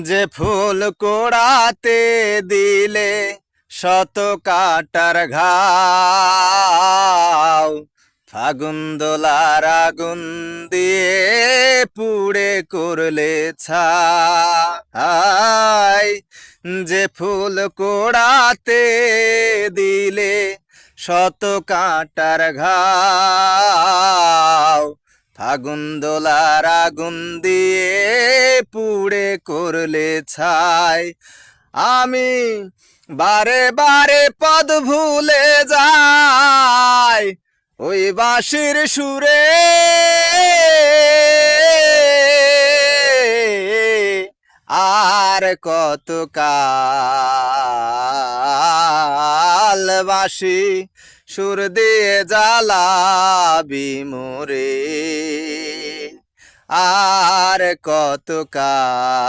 যে ফুল কোড়াতে দিলে শত কাটার ঘাও, ফাগুন দোলার আগুন দিয়ে পুড়ে করলে ছাই। যে ফুল কোড়াতে দিলে শত কাটার ঘাও, ফাগুন দোলার আগুন দিয়ে পুড়ে করলে ছাই। আমি বারে বারে পদ ভুলে যাই ওই বাঁশির সুরে, আর কত কাল বাঁশি সুর দিয়ে জ্বালাবি মোরে, আর কত কাল।